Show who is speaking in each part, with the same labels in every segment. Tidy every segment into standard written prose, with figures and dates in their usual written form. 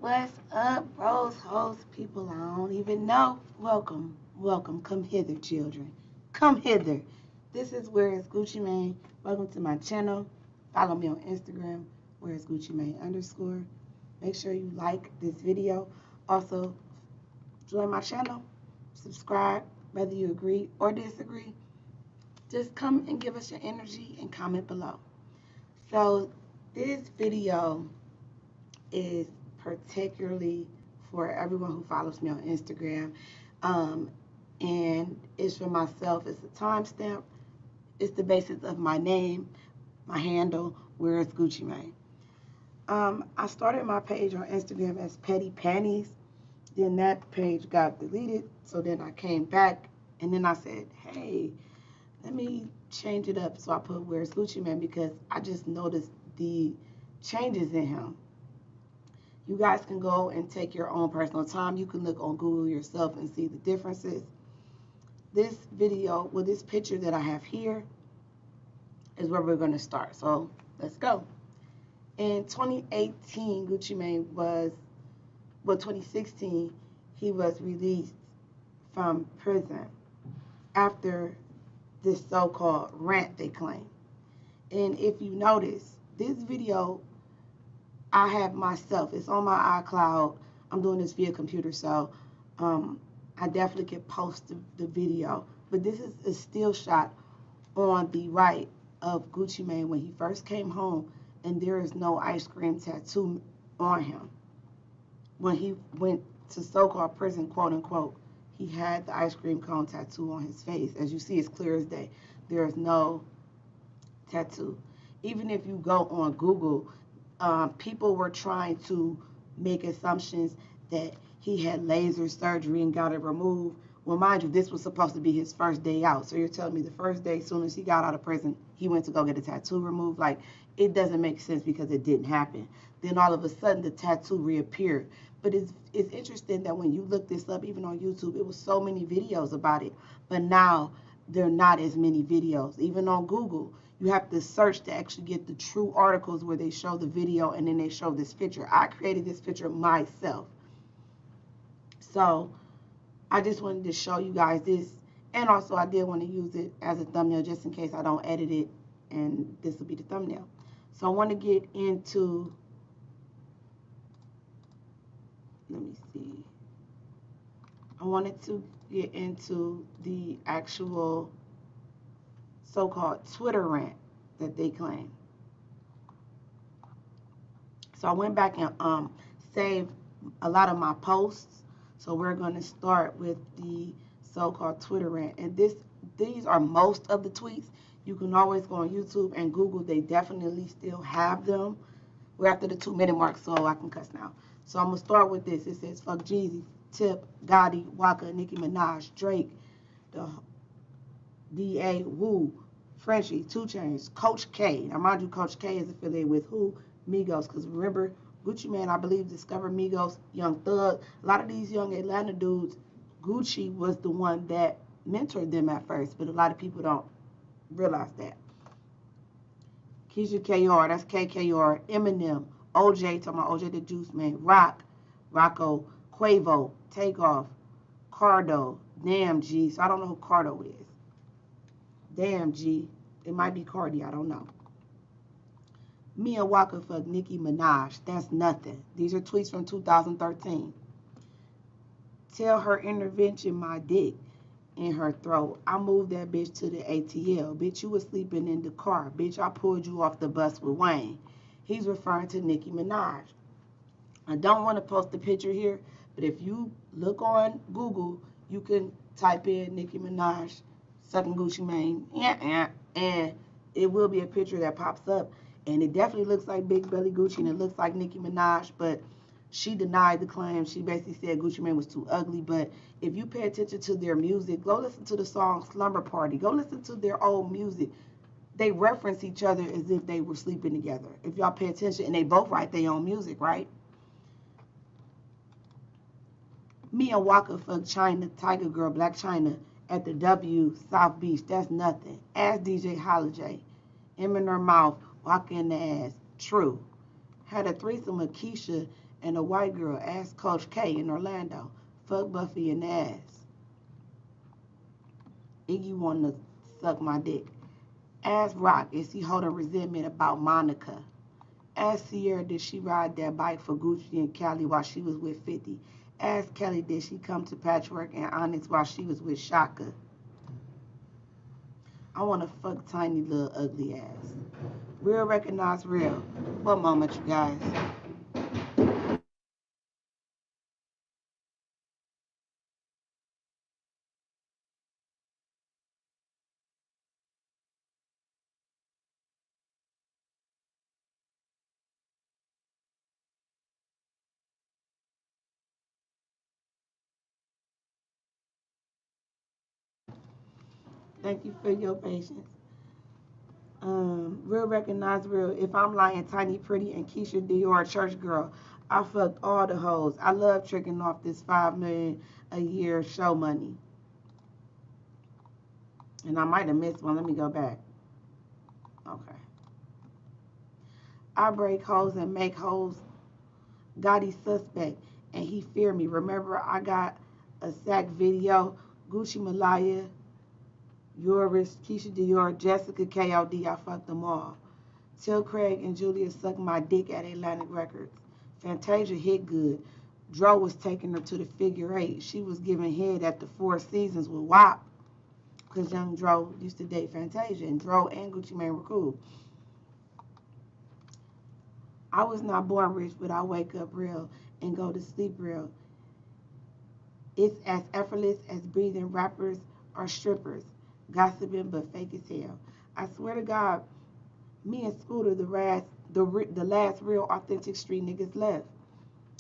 Speaker 1: What's up, bros, hoes, people I don't even know? Welcome, welcome. Come hither, children. Come hither. This is Where is Gucci Mane. Welcome to my channel. Follow me on Instagram, Where is Gucci Mane _. Make sure you like this video. Also, join my channel. Subscribe, whether you agree or disagree. Just come and give us your energy and comment below. So, this video is particularly for everyone who follows me on Instagram. Um, and it's for myself. It's a timestamp. It's the basis of my name, my handle, Where is Gucci Mane. I started my page on Instagram as Petty Panties. Then that page got deleted. So then I came back and then I said, hey, let me change it up. So I put Where's Gucci Mane because I just noticed the changes in him. You guys can go and take your own personal time. You can look on Google yourself and see the differences. This video, well, this picture that I have here is where we're going to start. So let's go. In 2018, Gucci Mane was, 2016, he was released from prison after this so-called rant they claim. And if you notice, this video I have myself. It's on my iCloud. I'm doing this via computer, so I definitely can post the video. But this is a still shot on the right of Gucci Mane when he first came home, and there is no ice cream tattoo on him. When he went to so-called prison, quote unquote, he had the ice cream cone tattoo on his face. As you see, it's clear as day. There is no tattoo. Even if you go on Google, people were trying to make assumptions that he had laser surgery and got it removed. Well, mind you, this was supposed to be his first day out. So you're telling me the first day, as soon as he got out of prison, he went to go get a tattoo removed? Like, it doesn't make sense because it didn't happen. Then all of a sudden, the tattoo reappeared. But it's interesting that when you look this up, even on YouTube, it was so many videos about it. But now, there are not as many videos. Even on Google, you have to search to actually get the true articles where they show the video and then they show this picture. I created this picture myself. So I just wanted to show you guys this. And also I did want to use it as a thumbnail just in case I don't edit it, and this will be the thumbnail. So I want to get into, let me see. I wanted to get into the actual so-called Twitter rant that they claim. So I went back and saved a lot of my posts. So we're going to start with the so-called Twitter rant. And these are most of the tweets. You can always go on YouTube and Google. They definitely still have them. We're after the 2-minute mark, so I can cuss now. So I'm going to start with this. It says, fuck Jeezy, Tip, Gotti, Waka, Nicki Minaj, Drake, the D.A. Wu, Frenchie, 2 Chainz, Coach K. Now, mind you, Coach K is affiliated with who? Migos. Because remember, Gucci Mane, I believe, discovered Migos, Young Thug. A lot of these young Atlanta dudes, Gucci was the one that mentored them at first. But a lot of people don't realize that. Keisha KR, that's KKR, Eminem, OJ, talking about OJ the Juice Man, Rock, Rocco, Quavo, Takeoff, Cardo, Damn G. So I don't know who Cardo is. Damn G. It might be Cardi, I don't know. Mia Walker fuck Nicki Minaj. That's nothing. These are tweets from 2013. Tell her intervention my dick in her throat. I moved that bitch to the ATL. Bitch, you was sleeping in the car. Bitch, I pulled you off the bus with Wayne. He's referring to Nicki Minaj. I don't want to post the picture here, but if you look on Google, you can type in Nicki Minaj sucking Gucci Mane, and it will be a picture that pops up. And it definitely looks like Big Belly Gucci, and it looks like Nicki Minaj, but she denied the claim. She basically said Gucci Mane was too ugly. But if you pay attention to their music, go listen to the song Slumber Party. Go listen to their old music. They reference each other as if they were sleeping together. If y'all pay attention, and they both write their own music, right? Mia Walker fucked China, Tiger Girl, Black China at the W, South Beach. That's nothing. Ask DJ Holiday. M in her mouth, walk in the ass. True. Had a threesome with Keisha And a white girl asked Coach K in Orlando, fuck Buffy in the ass. Iggy wanted to suck my dick. Ask Rock, is he holding resentment about Monica? Ask Sierra, did she ride that bike for Gucci and Kelly while she was with 50? Ask Kelly, did she come to Patchwork and Onyx while she was with Shaka? I want to fuck tiny little ugly ass. Real recognize real. One moment, you guys. Thank you for your patience. Real recognize real. If I'm lying, Tiny Pretty and Keisha Dior, church girl, I fucked all the hoes. I love tricking off this $5 million a year show money. And I might have missed one. Let me go back. Okay. I break hoes and make hoes. Gotti suspect, and he fear me. Remember, I got a sack video. Gucci Malaya, Yoris, Keisha Dior, Jessica KOD. I fucked them all. Till Craig and Julia sucked my dick at Atlantic Records. Fantasia hit good. Dro was taking her to the figure eight. She was giving head at the Four Seasons with WAP. Because young Dro used to date Fantasia. And Dro and Gucci Mane were cool. I was not born rich, but I wake up real and go to sleep real. It's as effortless as breathing rappers or strippers. Gossiping but fake as hell. I swear to God, me and Scooter, the last real authentic street niggas left.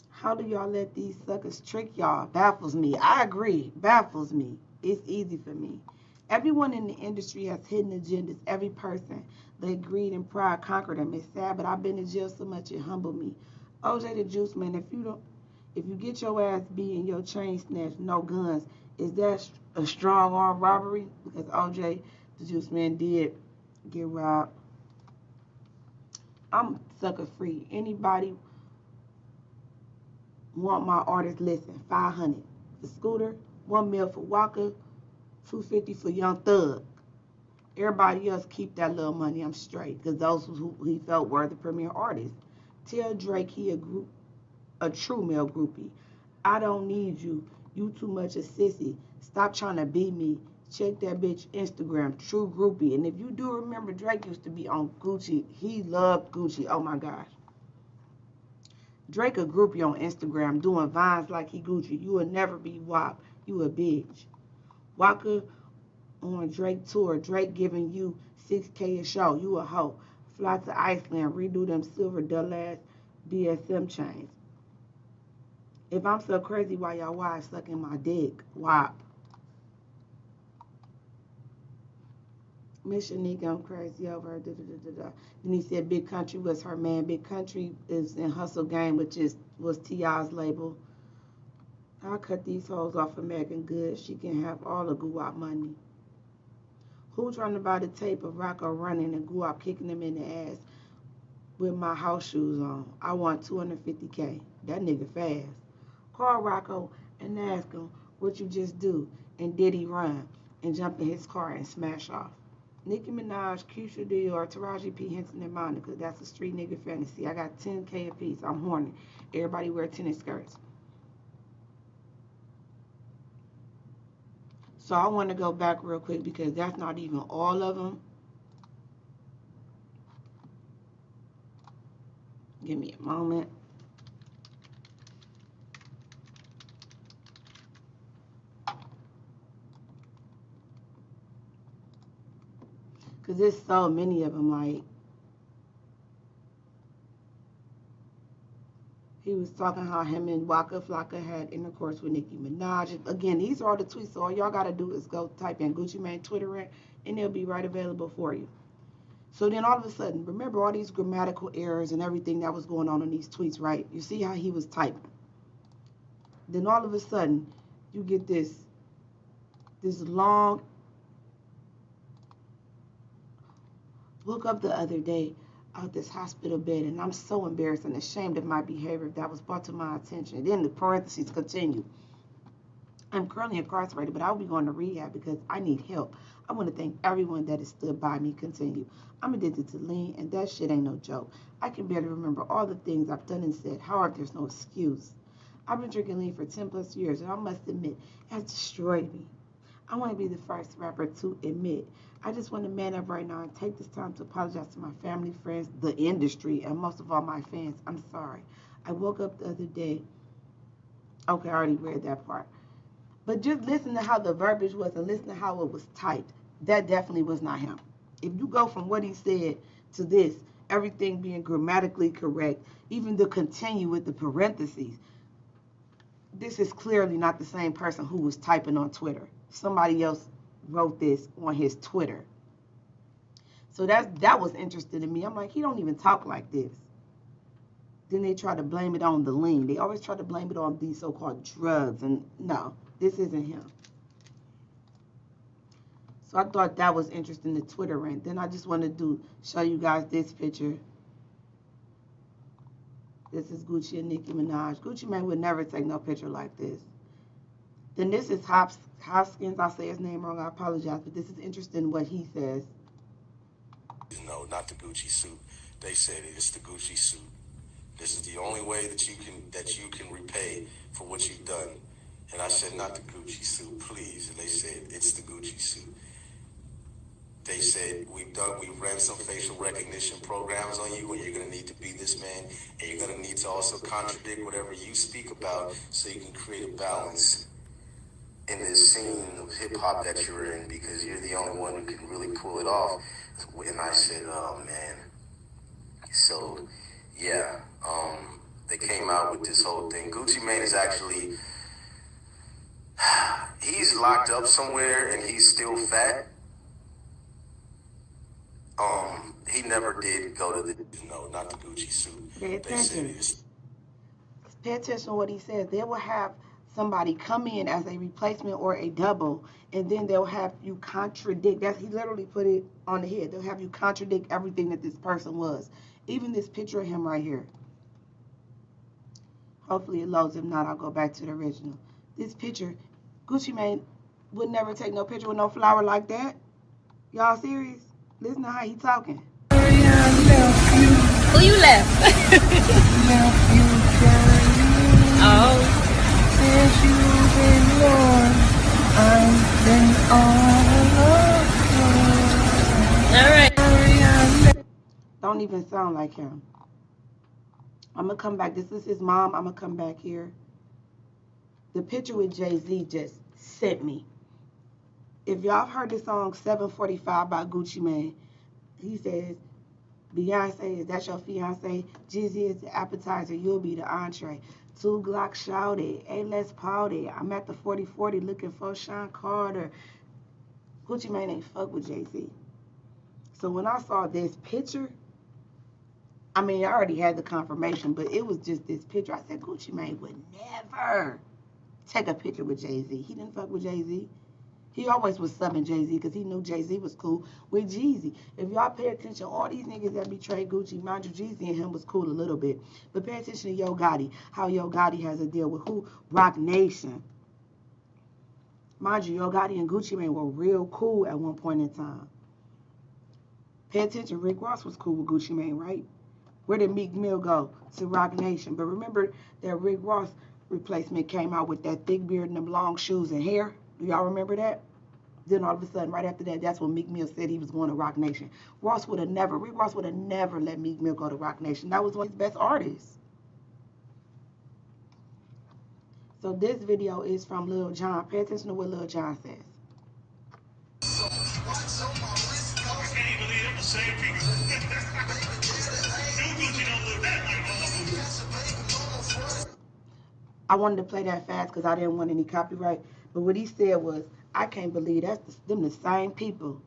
Speaker 1: How do y'all let these suckers trick y'all? Baffles me. I agree. Baffles me. It's easy for me. Everyone in the industry has hidden agendas. Every person. Their greed and pride conquered them. It's sad, but I've been in jail so much it humbled me. OJ the Juice Man, if you get your ass beat and your chain snatched, no guns, is that a strong arm robbery? Because OJ the Juice Man did get robbed. I'm sucker free. Anybody want my artist? Listen, 500 for Scooter, 1 mil for Walker, 250 for Young Thug. Everybody else keep that little money. I'm straight because those who he felt were the premier artists. Tell Drake he a true male groupie. I don't need you. You too much a sissy. Stop trying to be me. Check that bitch Instagram, true groupie. And if you do remember, Drake used to be on Gucci. He loved Gucci. Oh my gosh. Drake a groupie on Instagram doing vines like he Gucci. You will never be WAP. You a bitch. Walker on Drake tour. Drake giving you 6K a show. You a hoe. Fly to Iceland. Redo them silver dull ass BSM chains. If I'm so crazy, why y'all wives sucking my dick? WAP. Miss Shanika, I'm crazy over. Then he said Big Country was her man. Big Country is in Hustle Gang, which was T.I.'s label. I'll cut these hoes off of Megan Good. She can have all the guap money. Who trying to buy the tape of Rocco running and guap kicking him in the ass with my house shoes on? I want 250K. That nigga fast. Call Rocco and ask him what you just do. And did he run and jump in his car and smash off? Nicki Minaj, Keisha Dior, Taraji P. Henson, and Monica. That's a street nigga fantasy. I got 10K a piece. I'm horny. Everybody wear tennis skirts. So I want to go back real quick because that's not even all of them. Give me a moment. Because there's so many of them, like, he was talking how him and Waka Flocka had intercourse with Nicki Minaj. Again, these are all the tweets, so all y'all got to do is go type in Gucci Mane Twitter Rant, and it'll be right available for you. So then all of a sudden, remember all these grammatical errors and everything that was going on in these tweets, right? You see how he was typing. Then all of a sudden, you get this long. Woke up the other day. out this hospital bed, and I'm so embarrassed and ashamed of my behavior that was brought to my attention. And then the parentheses continue. I'm currently incarcerated, but I'll be going to rehab because I need help. I want to thank everyone that has stood by me. Continue. I'm addicted to lean, and that shit ain't no joke. I can barely remember all the things I've done and said. However, there's no excuse. I've been drinking lean for 10 plus years, and I must admit, it has destroyed me. I want to be the first rapper to admit. I just want to man up right now and take this time to apologize to my family, friends, the industry, and most of all my fans. I'm sorry. I woke up the other day. Okay, I already read that part. But just listen to how the verbiage was and listen to how it was typed. That definitely was not him. If you go from what he said to this, everything being grammatically correct, even to continue with the parentheses, this is clearly not the same person who was typing on Twitter. Somebody else wrote this on his Twitter. So that was interesting to me. I'm like, he don't even talk like this. Then they try to blame it on the lean. They always try to blame it on these so-called drugs. And no, this isn't him. So I thought that was interesting, the Twitter rant. Then I just wanted to show you guys this picture. This is Gucci and Nicki Minaj. Gucci Mane would never take no picture like this. Then this is Hopkins. I'll say his name wrong. I apologize. But this is interesting what he says.
Speaker 2: No, not the Gucci suit. They said it's the Gucci suit. This is the only way that you can repay for what you've done. And I said, not the Gucci suit, please. And they said, it's the Gucci suit. They said, we've ran some facial recognition programs on you, and you're going to need to be this man, and you're going to need to also contradict whatever you speak about so you can create a balance in this scene of hip-hop that you're in, because you're the only one who can really pull it off. And I said, oh, man. So, yeah, they came out with this whole thing. Gucci Mane is actually, he's locked up somewhere, and he's still fat. He never did go to the, no, not the Gucci suit.
Speaker 1: Pay attention. Pay attention to what he says. They will have somebody come in as a replacement or a double, and then they'll have you contradict. He literally put it on the head. They'll have you contradict everything that this person was. Even this picture of him right here. Hopefully it loads. If not, I'll go back to the original. This picture, Gucci Mane would never take no picture with no flower like that. Y'all serious? Listen to how he talking.
Speaker 3: Who you left? Oh.
Speaker 4: Since you've been gone, I've been all alone.
Speaker 3: All right.
Speaker 1: Don't even sound like him. I'm going to come back. This is his mom. I'm going to come back here. The picture with Jay-Z just sent me. If y'all have heard the song 745 by Gucci Mane, he says, Beyonce, is that your fiance? Jizzy is the appetizer, you'll be the entree. 2 Glock shouted, hey, let's party. I'm at the 4040 looking for Sean Carter. Gucci Mane ain't fuck with Jay-Z. So when I saw this picture, I mean, I already had the confirmation, but it was just this picture. I said, Gucci Mane would never take a picture with Jay-Z. He didn't fuck with Jay-Z. He always was subbing Jay-Z because he knew Jay-Z was cool with Jeezy. If y'all pay attention, all these niggas that betrayed Gucci, mind you, Jeezy and him was cool a little bit. But pay attention to Yo Gotti, how Yo Gotti has a deal with who? Rock Nation. Mind you, Yo Gotti and Gucci Mane were real cool at one point in time. Pay attention, Rick Ross was cool with Gucci Mane, right? Where did Meek Mill go? To Rock Nation. But remember that Rick Ross replacement came out with that thick beard and them long shoes and hair? Do y'all remember that? Then all of a sudden, right after that, that's when Meek Mill said he was going to Rock Nation. Rick Ross would have never let Meek Mill go to Rock Nation. That was one of his best artists. So this video is from Lil Jon. Pay attention to what Lil Jon says.
Speaker 5: I can't even believe it was the same people. New Gucci don't look that like
Speaker 1: I wanted to play that fast because I didn't want any copyright. But what he said was, I can't believe that's them the same people.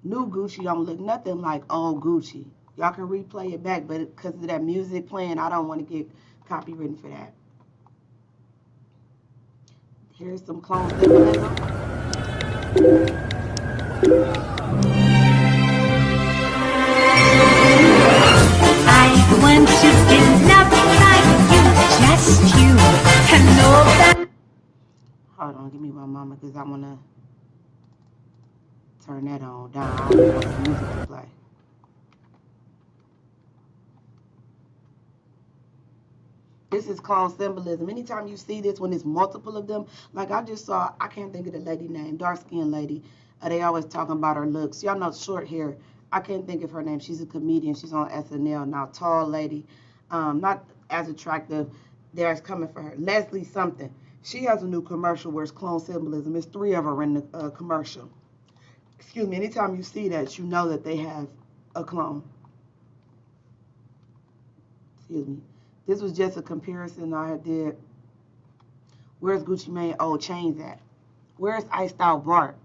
Speaker 1: New Gucci don't look nothing like old Gucci. Y'all can replay it back, but because of that music playing, I don't want to get copywritten for that. Here's some clone symbolism.
Speaker 3: want to be loved like you, just you. And nobody.
Speaker 1: Hold on, give me my mama because I want to turn that on down. I don't want the music to play. This is clone symbolism. Anytime you see this, when it's multiple of them, like I just saw, I can't think of the lady name, dark-skinned lady. They always talking about her looks. Y'all know short hair. I can't think of her name. She's a comedian. She's on SNL now. Tall lady, not as attractive. There's coming for her. Leslie something. She has a new commercial where it's clone symbolism. It's 3 of her in the commercial. Excuse me. Anytime you see that, you know that they have a clone. Excuse me. This was just a comparison I did. Where's Gucci Mane old chains at? Where's Iced Out Bart?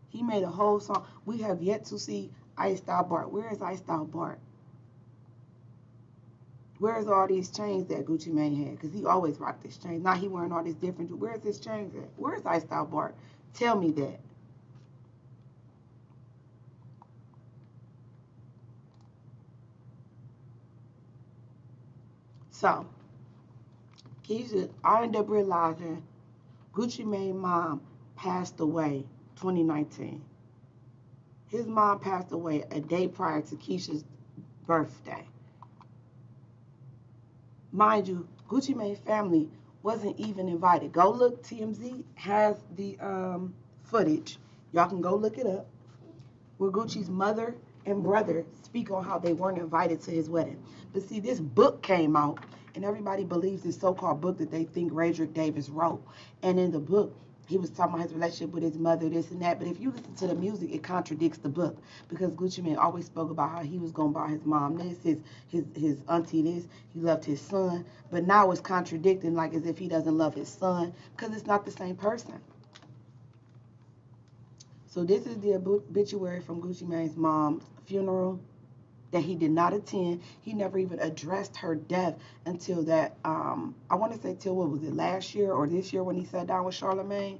Speaker 1: He made a whole song. We have yet to see Iced Out Bart. Where is Iced Out Bart? Where's all these chains that Gucci Mane had? Because he always rocked his chains. Now he wearing all these different. Where's his chains at? Where's Iced Out Bart? Tell me that. So, Keisha, I ended up realizing Gucci Mane's mom passed away 2019. His mom passed away a day prior to Keisha's birthday. Mind you, Gucci Mane's family wasn't even invited. Go look, TMZ has the footage. Y'all can go look it up. Where Gucci's mother and brother speak on how they weren't invited to his wedding. But see, this book came out, and everybody believes this so-called book that they think Radrick Davis wrote. And in the book, he was talking about his relationship with his mother, this and that. But if you listen to the music, it contradicts the book. Because Gucci Mane always spoke about how he was going to buy his mom this, his auntie this. He loved his son. But now it's contradicting like as if he doesn't love his son. Because it's not the same person. So this is the obituary from Gucci Mane's mom's funeral that he did not attend. He never even addressed her death until that, I want to say till what was it, last year or this year when he sat down with Charlemagne.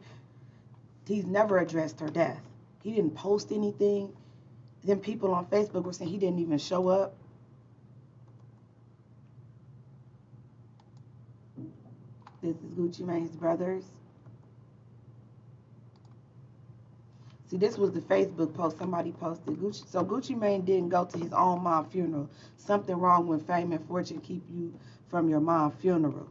Speaker 1: He's never addressed her death. He didn't post anything. Then people on Facebook were saying he didn't even show up. This is Gucci Mane's brothers. See, this was the Facebook post somebody posted. So Gucci Mane didn't go to his own mom's funeral. Something wrong when fame and fortune keep you from your mom's funeral.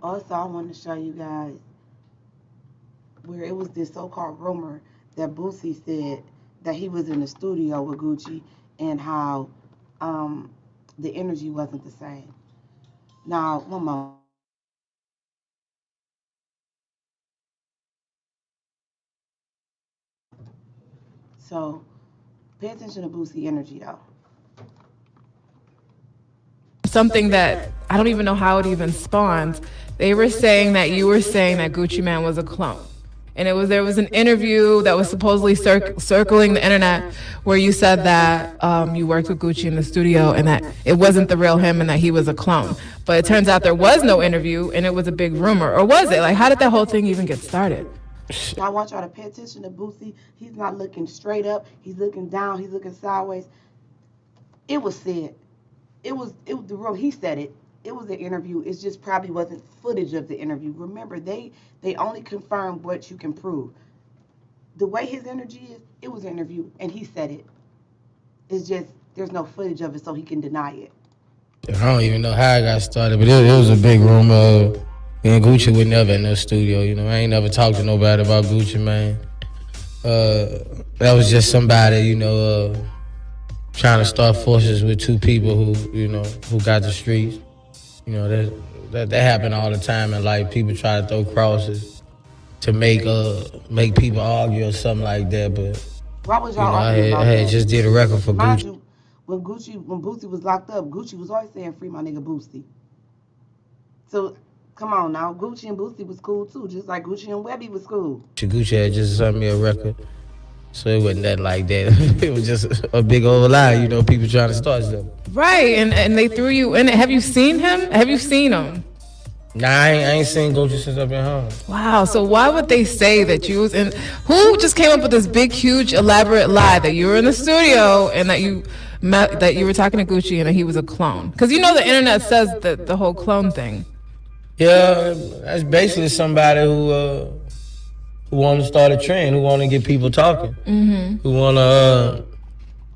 Speaker 1: Also, I want to show you guys where it was this so-called rumor that Boosie said that he was in the studio with Gucci and how the energy wasn't the same. Now, one more. So, pay attention to Boosie energy, though.
Speaker 6: Something that I don't even know how it even spawned. They were saying that you were saying that Gucci Mane was a clone. And there was an interview that was supposedly circling the internet where you said that you worked with Gucci in the studio and that it wasn't the real him and that he was a clone. But it turns out there was no interview and it was a big rumor. Or was it? Like, how did that whole thing even get started?
Speaker 1: I want y'all to pay attention to Boosie. He's not looking straight up. He's looking down. He's looking sideways. It was said. It was the real. He said it. It was an interview. It just probably wasn't footage of the interview. Remember, they only confirm what you can prove. The way his energy is, it was an interview, and he said it. It's just there's no footage of it, so he can deny it.
Speaker 4: I don't even know how I got started, but it was a big rumor. Me and Gucci were never in the studio. You know, I ain't never talked to nobody about Gucci, man. That was just somebody, you know, trying to start forces with two people who got the streets. You know, that happened all the time in life. People try to throw crosses to make people argue or something like that. But
Speaker 1: why was y'all arguing about
Speaker 4: I had
Speaker 1: that?
Speaker 4: just did a record for
Speaker 1: Mind
Speaker 4: Gucci.
Speaker 1: you, when Boosie was locked up, Gucci was always saying free my nigga Boosie. So come on now, Gucci and Boosie was cool too, just like Gucci and Webby was cool.
Speaker 4: Gucci had just sent me a record So it wasn't that like that. It was just a big old lie, you know, people trying to start something.
Speaker 6: Right, and they threw you in it. Have you seen him? Have you seen him?
Speaker 4: Nah, I ain't seen Gucci since I've been home.
Speaker 6: Wow. So why would they say that you was in? Who just came up with this big, huge, elaborate lie that you were in the studio and that you met, that you were talking to Gucci and that he was a clone? Because you know the internet says that the whole clone thing.
Speaker 4: Yeah, that's basically somebody who want to start a trend, who want to get people talking, who want to.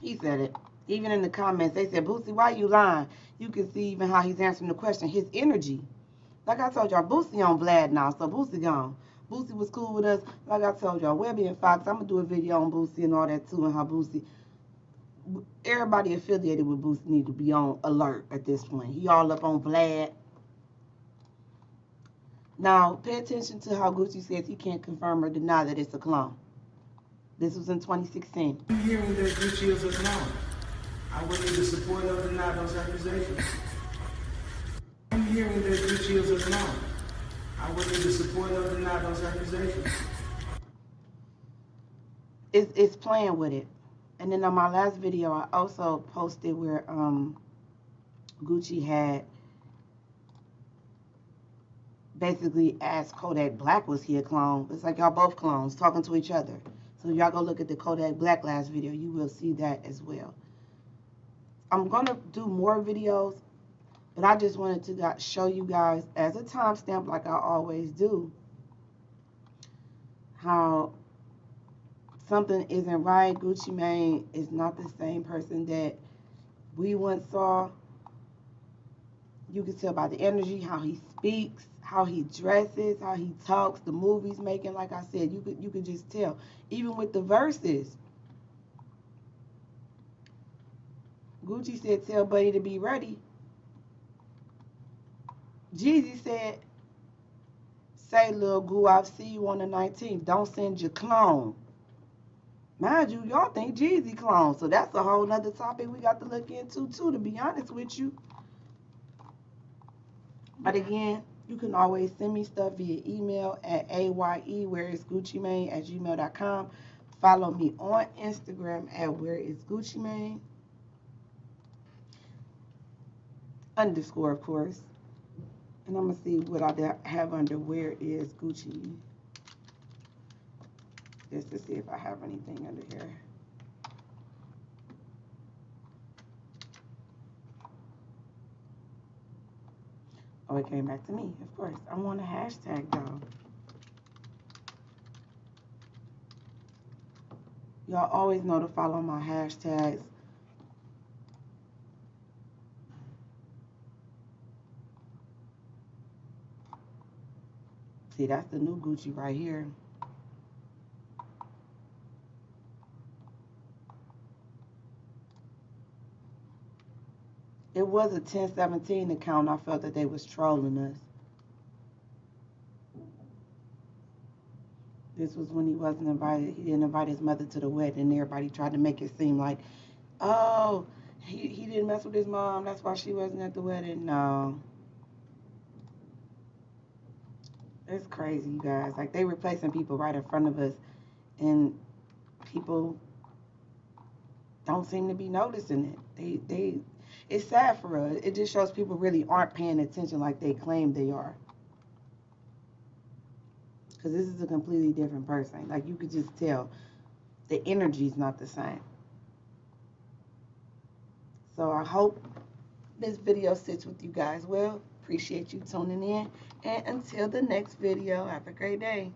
Speaker 1: He said it. Even in the comments, they said, Boosie, why you lying? You can see even how he's answering the question, his energy. Like I told y'all, Boosie on Vlad now, so Boosie gone. Boosie was cool with us. Like I told y'all, Webby and Fox, I'm going to do a video on Boosie and all that too, and how Boosie, everybody affiliated with Boosie need to be on alert at this point. He all up on Vlad. Now, pay attention to how Gucci says he can't confirm or deny that it's a clone. This was in 2016.
Speaker 7: I'm hearing that Gucci is a clone. I would need to support or deny those accusations. I'm hearing that Gucci is a clone. I would need to support or deny those accusations.
Speaker 1: It's playing with it. And then on my last video, I also posted where Gucci had basically asked Kodak Black was he a clone. It's like y'all both clones talking to each other. So y'all go look at the Kodak Black last video, you will see that as well. I'm gonna do more videos, but I just wanted to show you guys as a timestamp, like I always do, how something isn't right. Gucci Mane is not the same person that we once saw. You can tell by the energy, how he speaks, how he dresses, how he talks, the movies making. Like I said, you could just tell. Even with the verses, Gucci said, "Tell Buddy to be ready." Jeezy said, "Say, Lil Goo, I'll see you on the 19th. Don't send your clone." Mind you, y'all think Jeezy clone, so that's a whole nother topic we got to look into too, to be honest with you. But again, you can always send me stuff via email at aye@whereisguccimane@gmail.com. Follow me on Instagram at whereisguccimane_, of course. And I'm going to see what I have under where is Gucci. Just to see if I have anything under here. Oh, it came back to me, of course. I want a hashtag, though. Y'all always know to follow my hashtags. See, that's the new Gucci right here. It was a 1017 account. I felt that they was trolling us. This was when he wasn't invited. He didn't invite his mother to the wedding, and everybody tried to make it seem like, oh, he didn't mess with his mom. That's why she wasn't at the wedding. No. It's crazy, you guys. Like, they replacing people right in front of us, and people don't seem to be noticing it. It's sad for us. It just shows people really aren't paying attention like they claim they are. Because this is a completely different person. Like, you could just tell the energy's not the same. So I hope this video sits with you guys well. Appreciate you tuning in. And until the next video, have a great day.